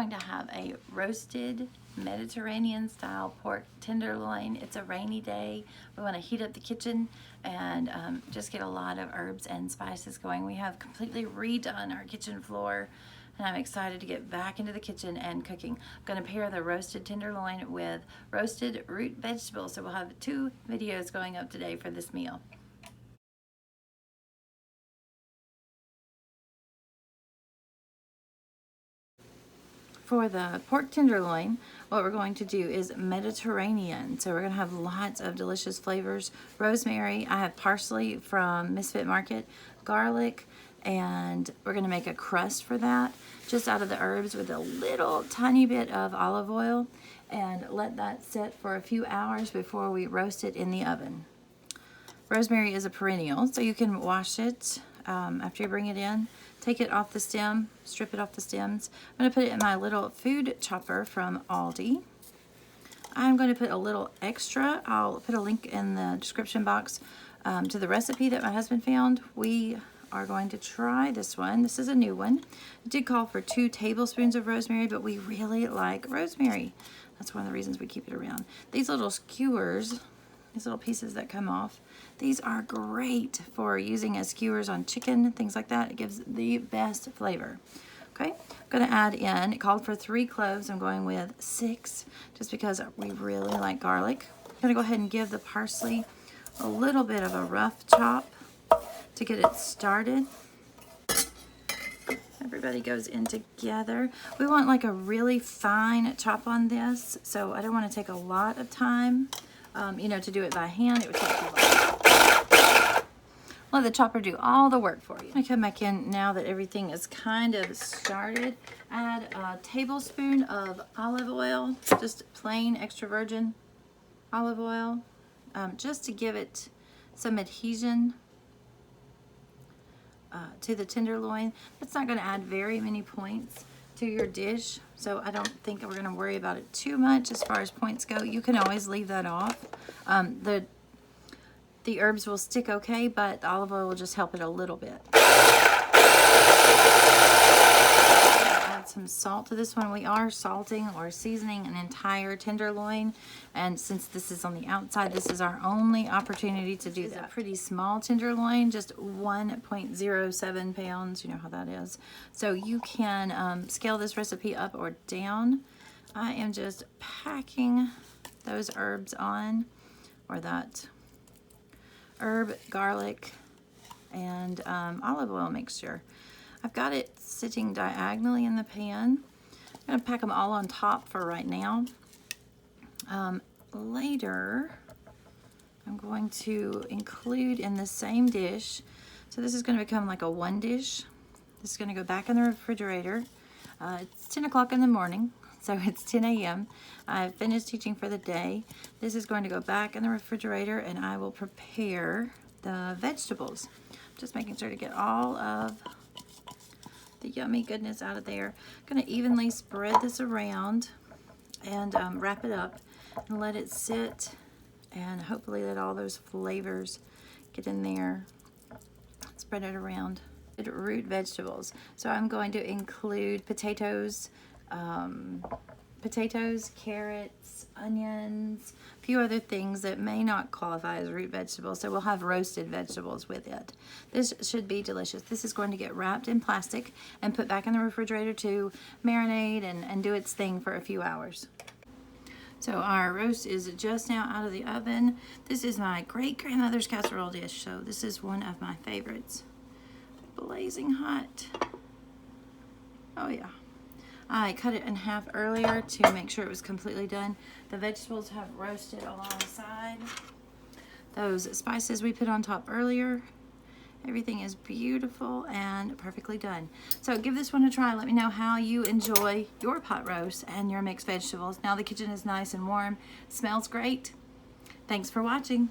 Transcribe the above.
going to have a roasted Mediterranean style pork tenderloin. It's a rainy day. We want to heat up the kitchen and just get a lot of herbs and spices going. We have completely redone our kitchen floor, and I'm excited to get back into the kitchen and cooking. I'm going to pair the roasted tenderloin with roasted root vegetables. So we'll have 2 videos going up today for this meal. For the pork tenderloin, what we're going to do is Mediterranean. So we're going to have lots of delicious flavors. Rosemary, I have parsley from Misfit Market, garlic, and we're going to make a crust for that just out of the herbs with a little tiny bit of olive oil, and let that set for a few hours before we roast it in the oven. Rosemary is a perennial, so you can wash it after you bring it in. Take it off the stem, strip it off the stems. I'm going to put it in my little food chopper from Aldi. I'm going to put a little extra. I'll put a link in the description box to the recipe that my husband found. We are going to try this one. This is a new one. It did call for 2 tablespoons of rosemary, but we really like rosemary. That's one of the reasons we keep it around. These little skewers, these little pieces that come off, these are great for using as skewers on chicken, things like that. It gives the best flavor. Okay, I'm going to add in, it called for 3 cloves. I'm going with 6 just because we really like garlic. I'm going to go ahead and give the parsley a little bit of a rough chop to get it started. Everybody goes in together. We want like a really fine chop on this, so I don't want to take a lot of time. You know, to do it by hand, it would take too long. Let the chopper do all the work for you. I come back in now that everything is kind of started. Add a tablespoon of olive oil, just plain extra virgin olive oil, just to give it some adhesion to the tenderloin. That's not going to add very many points to your dish, so I don't think we're going to worry about it too much as far as points go. You can always leave that off. The herbs will stick okay, but the olive oil will just help it a little bit. Add some salt to this one. We are salting or seasoning an entire tenderloin, and since this is on the outside, this is our only opportunity to do that. It's a pretty small tenderloin, just 1.07 pounds. You know how that is. So you can scale this recipe up or down. I am just packing those herbs on, or that herb, garlic, and olive oil mixture. I've got it sitting diagonally in the pan. I'm going to pack them all on top for right now. Later, I'm going to include in the same dish. So this is going to become like a 1 dish. This is going to go back in the refrigerator. It's 10 o'clock in the morning, so it's 10 a.m. I've finished teaching for the day. This is going to go back in the refrigerator, and I will prepare the vegetables. Just making sure to get all of the yummy goodness out of there. I'm going to evenly spread this around and wrap it up and let it sit, and hopefully let all those flavors get in there. Spread it around. Root vegetables. So I'm going to include potatoes, carrots, onions, a few other things that may not qualify as root vegetables. So we'll have roasted vegetables with it. This should be delicious. This is going to get wrapped in plastic and put back in the refrigerator to marinate and do its thing for a few hours. So our roast is just now out of the oven. This is my great-grandmother's casserole dish, so this is one of my favorites. Blazing hot. Oh yeah. I cut it in half earlier to make sure it was completely done. The vegetables have roasted alongside. Those spices we put on top earlier. Everything is beautiful and perfectly done. So give this one a try. Let me know how you enjoy your pot roast and your mixed vegetables. Now the kitchen is nice and warm. Smells great. Thanks for watching.